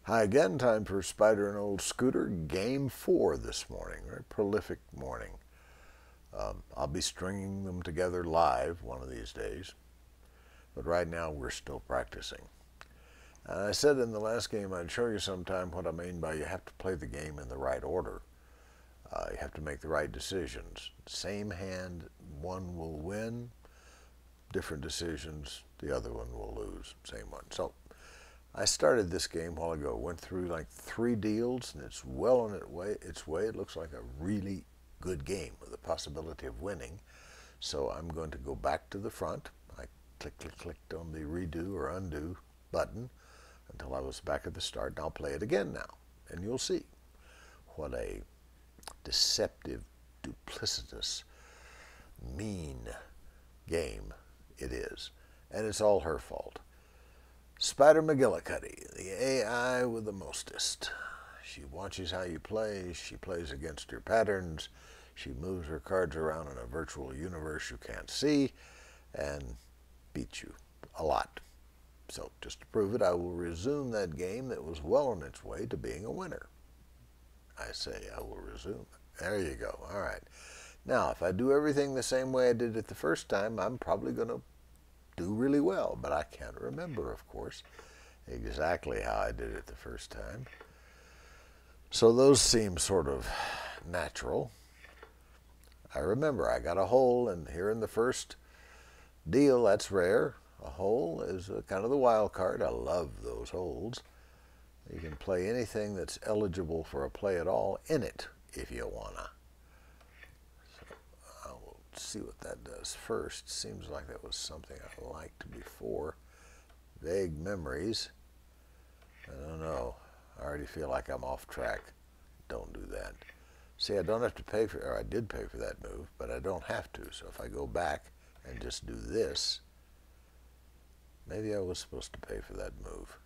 Hi again, time for Spider and Olde Scooter, game 4 this morning. Very prolific morning. I'll be stringing them together live one of these days, but right now we're still practicing. And I said in the last game I'd show you sometime what I mean by you have to play the game in the right order. You have to make the right decisions. Same hand, one will win. Different decisions, the other one will lose. Same one. So I started this game a while ago, went through like 3 deals, and it's well on its way. It looks like a really good game with the possibility of winning. So I'm going to go back to the front. I clicked on the redo or undo button until I was back at the start, and I'll play it again now. And you'll see what a deceptive, duplicitous, mean game it is. And it's all her fault. Spider McGillicuddy, the AI with the mostest. She watches how you play, she plays against your patterns, she moves her cards around in a virtual universe you can't see, and beats you a lot. So, just to prove it, I will resume that game that was well on its way to being a winner. I say I will resume it. There you go. All right. Now, if I do everything the same way I did it the first time, I'm probably going to do really well, but I can't remember, of course, exactly how I did it the first time. So those seem sort of natural. I remember I got a hole, and here in the first deal, that's rare. A hole is kind of the wild card. I love those holes. You can play anything that's eligible for a play at all in it if you wanna. See what that does first. Seems like that was something I liked before. Vague memories. I don't know. I already feel like I'm off track. Don't do that. See, I don't have to pay for, or I did pay for that move, but I don't have to. So if I go back and just do this, maybe I was supposed to pay for that move.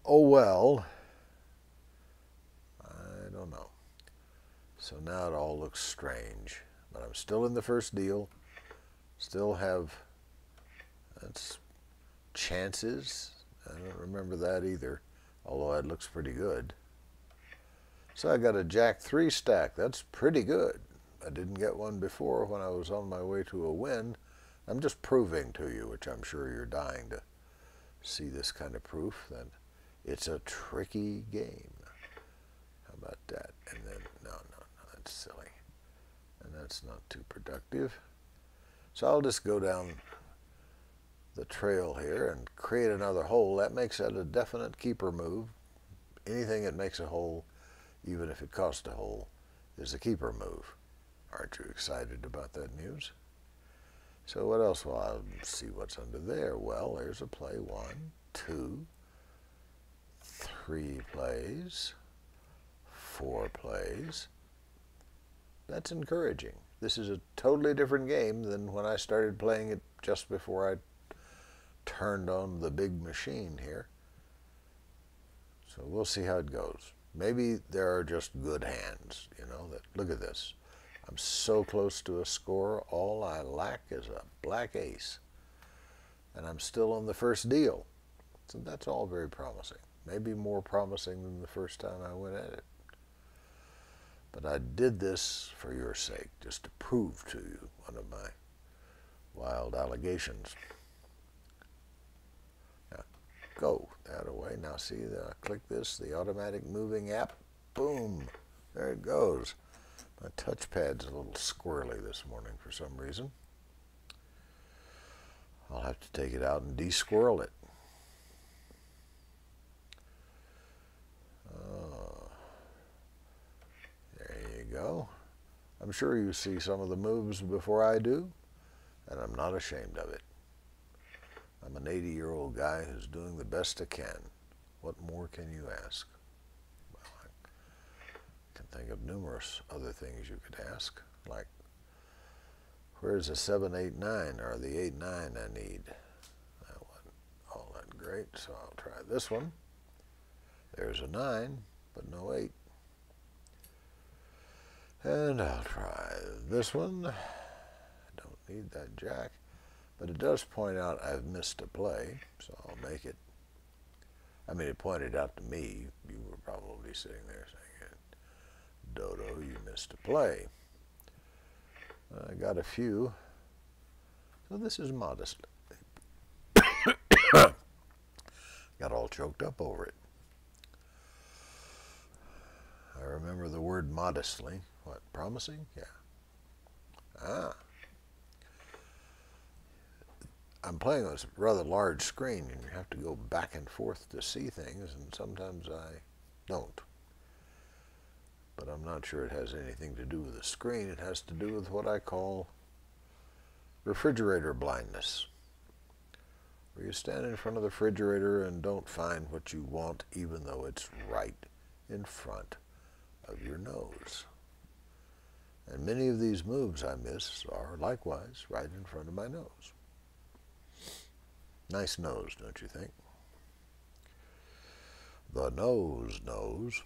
Oh well. I don't know. So now it all looks strange. But I'm still in the first deal, still have, that's chances. I don't remember that either, although that looks pretty good. So I got a Jack 3 stack. That's pretty good. I didn't get one before when I was on my way to a win. I'm just proving to you, which I'm sure you're dying to see this kind of proof, that it's a tricky game. How about that? And then, no, that's silly. And that's not too productive. So I'll just go down the trail here and create another hole. That makes that a definite keeper move. Anything that makes a hole, even if it costs a hole, is a keeper move. Aren't you excited about that news? So what else? Well, I'll see what's under there. Well, there's a play. 1, 2, 3 plays, 4 plays. That's encouraging. This is a totally different game than when I started playing it just before I turned on the big machine here. So we'll see how it goes. Maybe there are just good hands, you know, that, look at this. I'm so close to a score, all I lack is a black ace. And I'm still on the first deal. So that's all very promising. Maybe more promising than the first time I went at it. But I did this for your sake, just to prove to you one of my wild allegations. Now, go that away. Now see, I click this, the automatic moving app, boom, there it goes. My touchpad's a little squirrely this morning for some reason. I'll have to take it out and de-squirrel it. Go. I'm sure you see some of the moves before I do, and I'm not ashamed of it. I'm an 80-year-old guy who's doing the best I can. What more can you ask? Well, I can think of numerous other things you could ask, like, where's the 7, 8, 9, or the 8, 9 I need? That wasn't all that great, so I'll try this one. There's a 9, but no 8. And I'll try this one. I don't need that jack, but it does point out I've missed a play, so I'll make it. I mean, it pointed out to me. You were probably sitting there saying, Dodo, you missed a play. I got a few. So this is modestly. Got all choked up over it. I remember the word modestly. What, promising? Yeah. Ah. I'm playing on a rather large screen, and you have to go back and forth to see things, and sometimes I don't. But I'm not sure it has anything to do with the screen. It has to do with what I call refrigerator blindness, where you stand in front of the refrigerator and don't find what you want, even though it's right in front of your nose. And many of these moves I miss are likewise right in front of my nose. Nice nose, don't you think? The nose knows.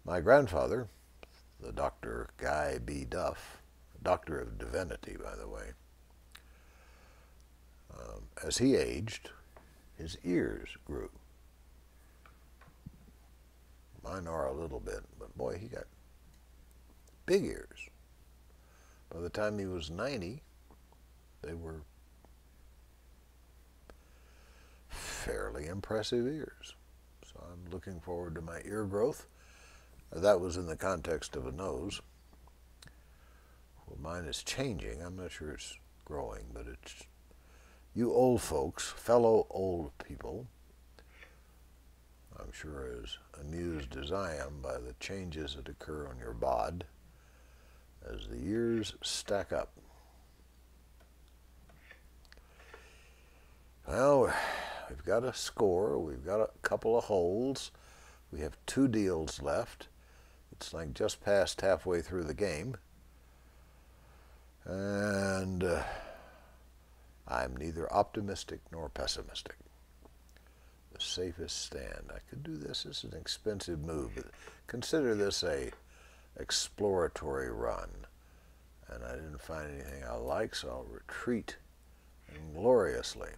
My grandfather, the Dr. Guy B. Duff, Doctor of Divinity, by the way, as he aged, his ears grew. Mine are a little bit, but boy, he got big ears. By the time he was 90, they were fairly impressive ears. So I'm looking forward to my ear growth. That was in the context of a nose. Well, mine is changing. I'm not sure it's growing, but it's, you old folks, fellow old people, I'm sure as amused as I am by the changes that occur on your bod as the years stack up. Well, we've got a score. We've got a couple of holes. We have 2 deals left. It's like just past halfway through the game. And I'm neither optimistic nor pessimistic. The safest stand. I could do this. This is an expensive move. Consider this a exploratory run. And I didn't find anything I like, so I'll retreat ingloriously.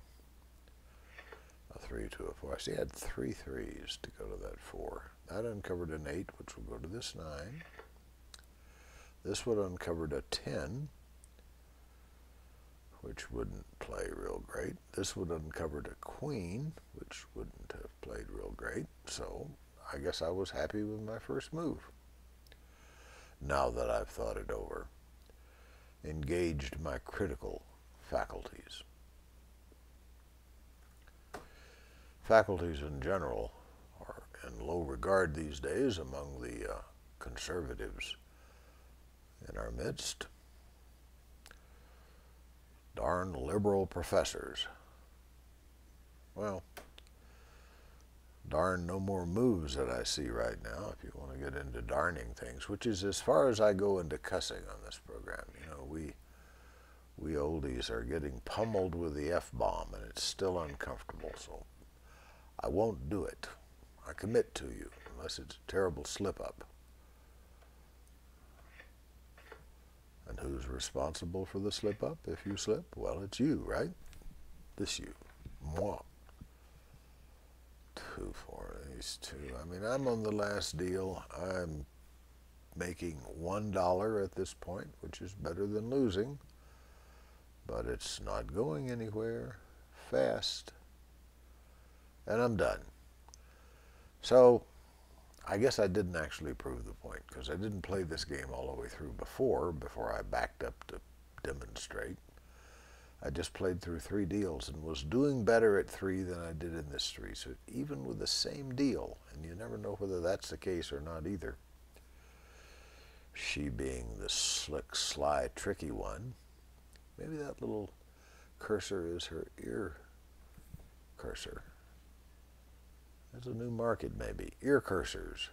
A 3 to a 4. I see I had 3 threes to go to that 4. That uncovered an 8, which will go to this 9. This would uncovered a 10, which wouldn't play real great. This would uncovered a queen, which wouldn't have played real great. So I guess I was happy with my first move. Now that I've thought it over, engaged my critical faculties. Faculties in general are in low regard these days among the conservatives in our midst. Darn liberal professors. Well, darn no more moves that I see right now, if you want to get into darning things, which is as far as I go into cussing on this program. You know, we oldies are getting pummeled with the F-bomb, and it's still uncomfortable, so I won't do it. I commit to you, unless it's a terrible slip-up. And who's responsible for the slip-up if you slip? Well, it's you, right? This you. Moi. 2 for these 2. I mean, I'm on the last deal. I'm making $1 at this point, which is better than losing. But it's not going anywhere fast. And I'm done. So I guess I didn't actually prove the point, because I didn't play this game all the way through before I backed up to demonstrate. I just played through 3 deals and was doing better at 3 than I did in this 3. So even with the same deal, and you never know whether that's the case or not either, she being the slick, sly, tricky one, maybe that little cursor is her ear cursor. That's a new market, maybe. Ear cursors.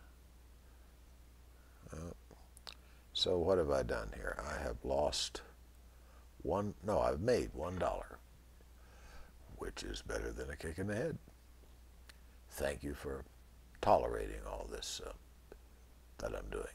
So what have I done here? I have lost I've made $1, which is better than a kick in the head. Thank you for tolerating all this that I'm doing.